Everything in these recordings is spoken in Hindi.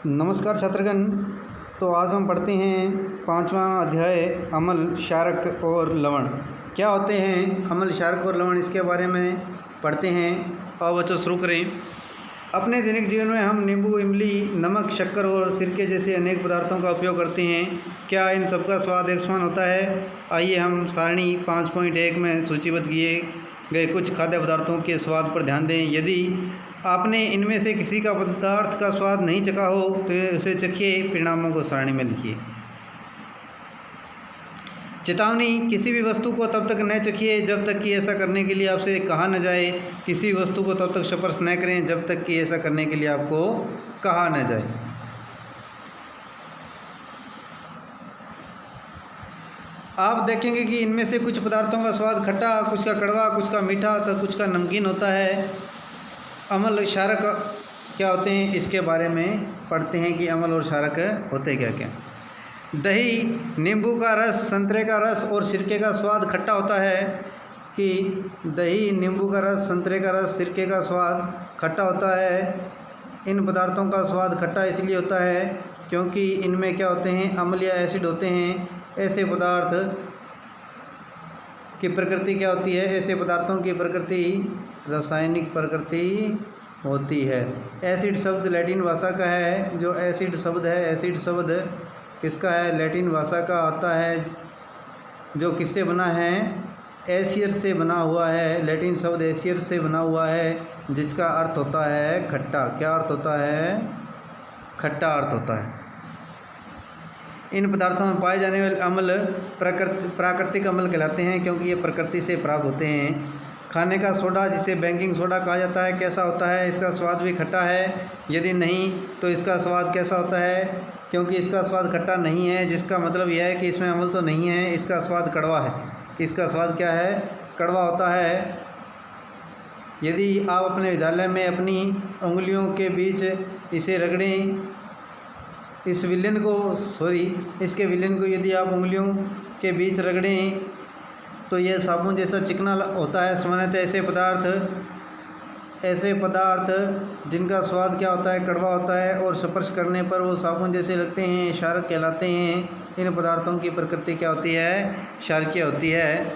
नमस्कार छात्रगण। तो आज हम पढ़ते हैं 5वां अध्याय अम्ल, क्षारक और लवण। क्या होते हैं अम्ल, क्षारक और लवण, इसके बारे में पढ़ते हैं। और बच्चों शुरू करें। अपने दैनिक जीवन में हम नींबू, इमली, नमक, शक्कर और सिरके जैसे अनेक पदार्थों का उपयोग करते हैं। क्या इन सबका स्वाद एक समान होता है? आइए हम सारणी 5.1 में सूचीबद्ध किए गए कुछ खाद्य पदार्थों के स्वाद पर ध्यान दें। यदि आपने इनमें से किसी का पदार्थ का स्वाद नहीं चखा हो तो उसे चखिए, परिणामों को सारणी में लिखिए। चेतावनी: किसी भी वस्तु को तब तक न चखिए जब तक कि ऐसा करने के लिए आपसे कहा न जाए। किसी वस्तु को तब तक स्पर्श न करें जब तक कि ऐसा करने के लिए आपको कहा न जाए। आप देखेंगे कि इनमें से कुछ पदार्थों का स्वाद खट्टा, कुछ का कड़वा, कुछ का मीठा तो कुछ का नमकीन होता है। अम्ल, क्षारक क्या होते हैं, इसके बारे में पढ़ते हैं कि अम्ल और क्षारक होते क्या क्या। दही, नींबू का रस, संतरे का रस और सिरके का स्वाद खट्टा होता है। कि दही, नींबू का रस, संतरे का रस, सिरके का स्वाद खट्टा होता है। इन पदार्थों का स्वाद खट्टा इसलिए होता है क्योंकि इनमें क्या होते हैं, अम्ल या एसिड होते हैं। ऐसे पदार्थ की प्रकृति क्या होती है? ऐसे पदार्थों की प्रकृति रासायनिक प्रकृति होती है। एसिड शब्द लैटिन भाषा का है। जो एसिड शब्द है, एसिड शब्द किसका है? लैटिन भाषा का आता है। जो किससे बना है? एसियर से बना हुआ है। लैटिन शब्द एसियर से बना हुआ है, जिसका अर्थ होता है खट्टा। क्या अर्थ होता है? खट्टा अर्थ होता है। इन पदार्थों में पाए जाने वाले अम्ल प्राकृतिक अम्ल कहलाते हैं क्योंकि ये प्रकृति से प्राप्त होते हैं। खाने का सोडा, जिसे बेकिंग सोडा कहा जाता है, कैसा होता है? इसका स्वाद भी खट्टा है। यदि नहीं तो इसका स्वाद कैसा होता है? क्योंकि इसका स्वाद खट्टा नहीं है, जिसका मतलब यह है कि इसमें अम्ल तो नहीं है। इसका स्वाद कड़वा है। इसका स्वाद क्या है? कड़वा होता है। यदि आप अपने विद्यालय में अपनी उंगलियों के बीच इसे रगड़ें, इसके विलयन को यदि आप उंगलियों के बीच रगड़ें तो यह साबुन जैसा चिकना होता है। सामान्यतः ऐसे पदार्थ जिनका स्वाद क्या होता है? कड़वा होता है और स्पर्श करने पर वो साबुन जैसे लगते हैं, क्षारक कहलाते हैं। इन पदार्थों की प्रकृति क्या होती है? क्षारकीय होती है।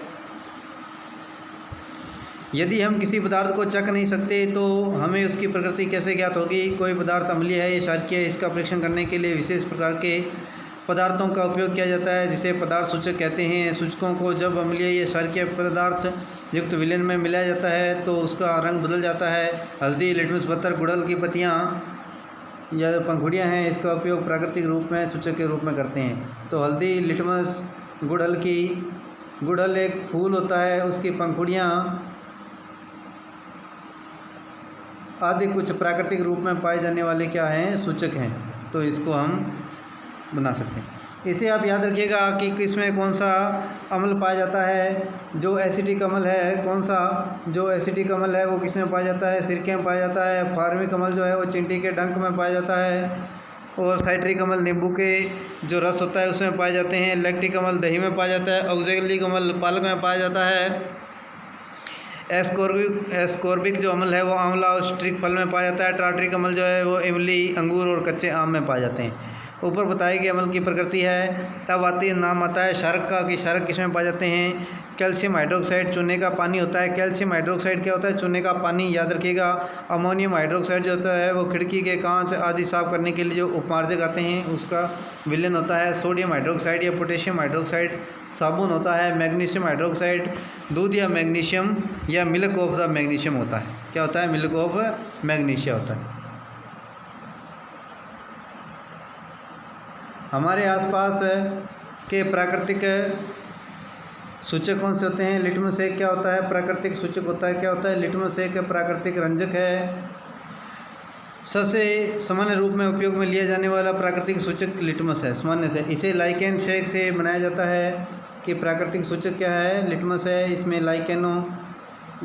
यदि हम किसी पदार्थ को चख नहीं सकते तो हमें उसकी प्रकृति कैसे ज्ञात होगी? कोई पदार्थ अम्लीय है या क्षारकीय है, इसका परीक्षण करने के लिए विशेष प्रकार के पदार्थों का उपयोग किया जाता है, जिसे पदार्थ सूचक कहते हैं। सूचकों को जब अम्लीय या क्षारकीय पदार्थ युक्त विलयन में मिलाया जाता है तो उसका रंग बदल जाता है। हल्दी, लिटमस पत्थर, गुड़हल की पत्तियाँ या पंखुड़ियाँ हैं, इसका उपयोग प्राकृतिक रूप में सूचक के रूप में करते हैं। तो हल्दी, लिटमस, गुड़हल एक फूल होता है, उसकी पंखुड़ियाँ आदि कुछ प्राकृतिक रूप में पाए जाने वाले क्या हैं? सूचक हैं। तो इसको हम बना सकते हैं। इसे आप याद रखिएगा कि किसमें कौन सा अम्ल पाया जाता है। जो एसिटिक अम्ल है, कौन सा जो एसिटिक अम्ल है वो किसमें पाया जाता है? सिरके में पाया जाता है। फार्मिक अम्ल जो है वो चींटी के डंक में पाया जाता है। और साइट्रिक अम्ल नींबू के जो रस होता है उसमें पाए जाते हैं। लैक्टिक अम्ल दही में पाया जाता है। ऑक्जेलिक अम्ल पालक में पाया जाता है। एस्कॉर्बिक जो अम्ल है वो आंवला और स्ट्रिक फल में पाया जाता है। टार्ट्रिक अम्ल जो है वो इमली, अंगूर और कच्चे आम में पाए जाते हैं। ऊपर बताई गई अम्ल की प्रकृति है। तब नाम आता है क्षारक का कि क्षारक किसमें पाए जाते हैं। कैल्शियम हाइड्रोक्साइड चूने का पानी होता है। कैल्शियम हाइड्रोक्साइड क्या होता है? चूने का पानी, याद रखिएगा। अमोनियम हाइड्रोक्साइड जो होता है वो खिड़की के कांच आदि साफ करने के लिए जो उपमार्जक आते हैं उसका विलयन होता है। सोडियम हाइड्रोक्साइड या पोटेशियम हाइड्रोक्साइड साबुन होता है। मैग्नीशियम हाइड्रोक्साइड दूध या मैग्नीशियम या मिल्क ऑफ द मैग्नीशियम होता है। क्या होता है? मिल्क ऑफ मैग्नीशिया होता है। हमारे आसपास के प्राकृतिक सूचक कौन से होते हैं? लिटमस एक क्या होता है? प्राकृतिक सूचक होता है। क्या होता है? लिटमस एक प्राकृतिक रंजक है। सबसे सामान्य रूप में उपयोग में लिया जाने वाला प्राकृतिक सूचक लिटमस है। सामान्य से इसे लाइकेन शेक से बनाया जाता है। कि प्राकृतिक सूचक क्या है? लिटमस है। इसमें लाइकेनों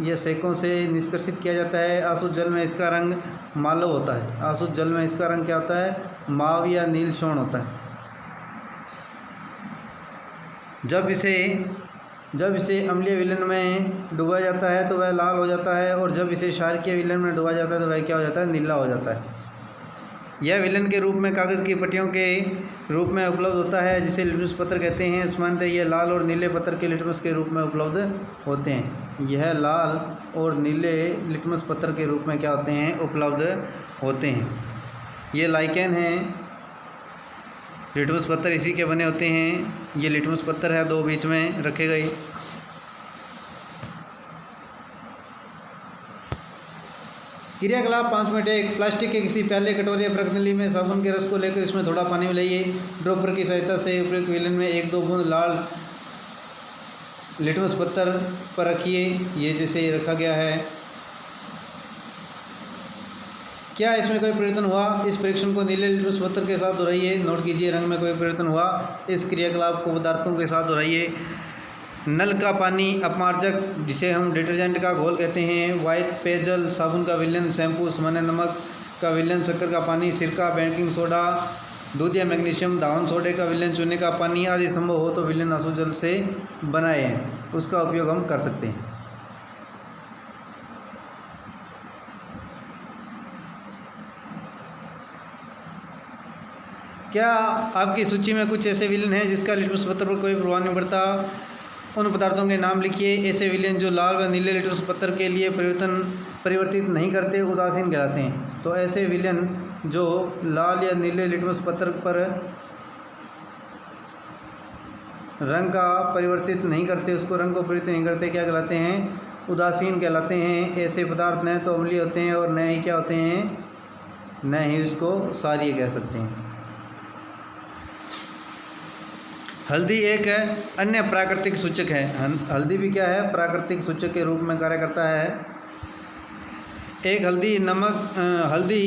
या शेकों से निष्कर्षित किया जाता है। आसुत जल में इसका रंग मालव होता है। आसुत जल में इसका रंग क्या होता है? माव या नील शोण होता है। जब इसे अम्लीय विलयन में डुबाया जाता है तो वह लाल हो जाता है, और जब इसे क्षारकीय विलयन में डुबाया जाता है तो वह क्या हो जाता है? नीला हो जाता है। यह विलन के रूप में कागज़ की पट्टियों के रूप में उपलब्ध होता है, जिसे लिटमस पत्र कहते हैं। सामान्यतः यह लाल और नीले पत्र के लिटमस के रूप में उपलब्ध होते हैं। यह लाल और नीले लिटमस पत्र के रूप में क्या होते हैं, उपलब्ध होते हैं। ये लाइकेन हैं, लिटमस पत्र इसी के बने होते हैं। ये लिटमस पत्र है, दो बीच में रखे गए। क्रियाकलाप 5.1 प्लास्टिक के किसी प्याले, कटोरे या प्रकनली में साबुन के रस को लेकर इसमें थोड़ा पानी मिलाइए। ड्रॉपर की सहायता से उपयुक्त विलन में 1-2 बूंद लाल लिटमस पत्थर पर रखिए, ये जैसे रखा गया है। क्या इसमें कोई परिवर्तन हुआ? इस परीक्षण को नीले लिटमस पत्थर के साथ दोहराइए। नोट कीजिए, रंग में कोई परिवर्तन हुआ। इस क्रियाकलाप को पदार्थों के साथ दोहराइए। नल का पानी, अपमार्जक जिसे हम डिटर्जेंट का घोल कहते हैं, वाइट पेयजल, साबुन का विलन, शैम्पू, सामान्य नमक का विलन, शक्कर का पानी, सिरका, बेकिंग सोडा, दूध या मैग्नीशियम, धावन सोडे का विलन, चूने का पानी आदि संभव हो तो विलन आंसू जल से बनाए हैं, उसका उपयोग हम कर सकते हैं। क्या आपकी सूची में कुछ ऐसे विलन हैं जिसका लिटमस पत्र पर कोई प्रभाव नहीं पड़ता? उन पदार्थों के नाम लिखिए। ऐसे विलेन जो लाल व नीले लिटमस पत्र के लिए परिवर्तित नहीं करते उदासीन कहलाते हैं। तो ऐसे विलेन जो लाल या नीले लिटमस पत्र पर रंग का परिवर्तित नहीं करते, उसको रंग को परिवर्तित नहीं करते, क्या कहलाते हैं? उदासीन कहलाते हैं। ऐसे पदार्थ न तो अम्लीय होते हैं और न ही क्या होते हैं, न ही उसको क्षारीय कह सकते हैं। हल्दी एक अन्य प्राकृतिक सूचक है। हल्दी भी क्या है? प्राकृतिक सूचक के रूप में कार्य करता है। एक हल्दी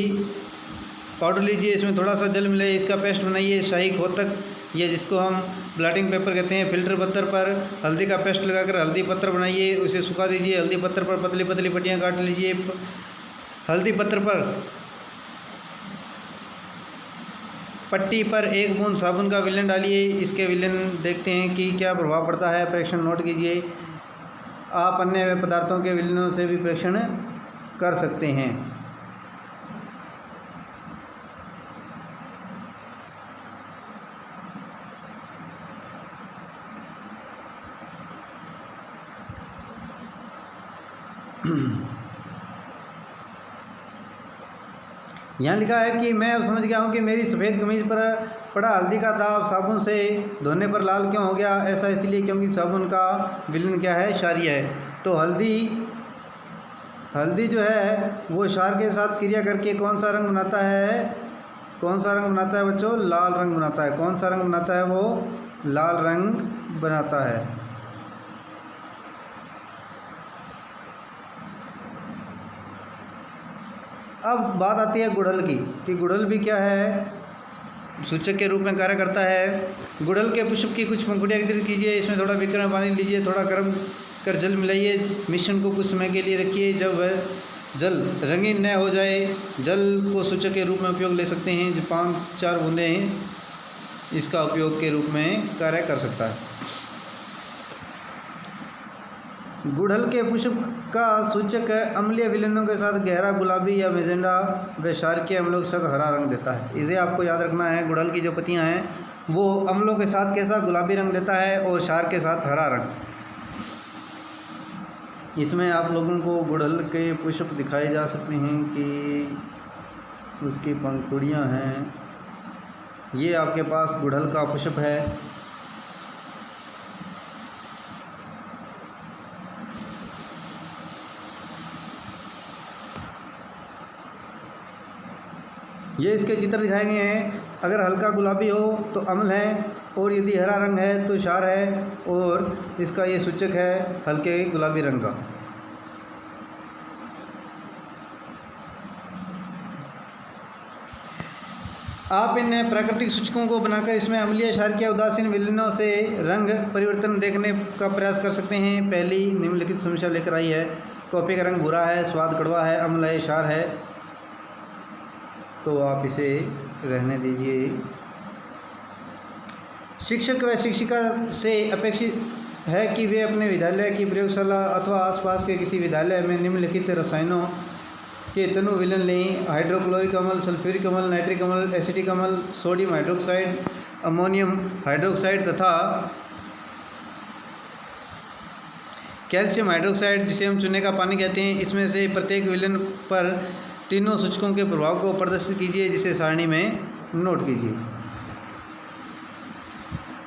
पाउडर लीजिए, इसमें थोड़ा सा जल मिलाइए, इसका पेस्ट बनाइए। शाही खोतक, ये जिसको हम ब्लॉटिंग पेपर कहते हैं, फिल्टर पत्थर पर हल्दी का पेस्ट लगाकर हल्दी पत्र बनाइए, उसे सुखा दीजिए। हल्दी पत्र पर पतली पतली पट्टियाँ काट लीजिए। हल्दी पत्र पर पट्टी पर 1 बूंद साबुन का विलन डालिए। इसके विलन देखते हैं कि क्या प्रभाव पड़ता है। परीक्षण नोट कीजिए। आप अन्य पदार्थों के विलनों से भी परीक्षण कर सकते हैं। यहाँ लिखा है कि मैं अब समझ गया हूँ कि मेरी सफ़ेद कमीज पर पड़ा हल्दी का दाग साबुन से धोने पर लाल क्यों हो गया। ऐसा इसलिए क्योंकि साबुन का विलन क्या है? क्षारीय है। तो हल्दी जो है वो क्षार के साथ क्रिया करके कौन सा रंग बनाता है? कौन सा रंग बनाता है बच्चों? लाल रंग बनाता है। कौन सा रंग बनाता है? वो लाल रंग बनाता है। अब बात आती है गुड़हल की, कि गुड़हल भी क्या है? सूचक के रूप में कार्य करता है। गुड़हल के पुष्प की कुछ पंखुड़ियाँ एकत्रित कीजिए। इसमें थोड़ा बीकर में पानी लीजिए, थोड़ा गर्म कर जल मिलाइए। मिश्रण को कुछ समय के लिए रखिए। जब वह जल रंगीन न हो जाए, जल को सूचक के रूप में उपयोग ले सकते हैं। जो 5-4 बूंदें हैं, इसका उपयोग के रूप में कार्य कर सकता है। गुड़हल के पुष्प का सूचक अम्लीय विलनों के साथ गहरा गुलाबी या मैजेंडा व क्षारकीय अम्लों के साथ हरा रंग देता है। इसे आपको याद रखना है। गुड़हल की जो पत्तियां हैं वो अम्लों के साथ कैसा गुलाबी रंग देता है और क्षार के साथ हरा रंग। इसमें आप लोगों को गुड़हल के पुष्प दिखाए जा सकते हैं कि उसकी पंखुड़ियाँ हैं। ये आपके पास गुड़हल का पुष्प है। ये इसके चित्र दिखाए गए हैं। अगर हल्का गुलाबी हो तो अम्ल है, और यदि हरा रंग है तो क्षार है, और इसका ये सूचक है हल्के गुलाबी रंग का। आप इन प्राकृतिक सूचकों को बनाकर इसमें अम्लीय, क्षारकीय, उदासीन विलयनों से रंग परिवर्तन देखने का प्रयास कर सकते हैं। पहली निम्नलिखित समस्या लेकर आई है। कॉफ़ी का रंग भूरा है, स्वाद कड़वा है, अम्ल है, क्षार है। तो आप इसे रहने दीजिए। शिक्षक व शिक्षिका से अपेक्षित है कि वे अपने विद्यालय की प्रयोगशाला अथवा आसपास के किसी विद्यालय में निम्नलिखित रसायनों के तनु विलन लें। हाइड्रोक्लोरिक अम्ल, सल्फ्यूरिक अम्ल, नाइट्रिक अम्ल, एसिटिक अम्ल, सोडियम हाइड्रोक्साइड, अमोनियम हाइड्रोक्साइड तथा कैल्शियम हाइड्रोक्साइड जिसे हम चूने का पानी कहते हैं। इसमें से प्रत्येक विलन पर तीनों सूचकों के प्रभाव को प्रदर्शित कीजिए, जिसे सारणी में नोट कीजिए।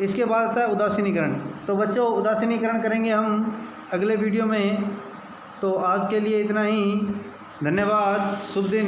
इसके बाद आता है उदासीनीकरण। तो बच्चों उदासीनीकरण करेंगे हम अगले वीडियो में। तो आज के लिए इतना ही। धन्यवाद। शुभ दिन।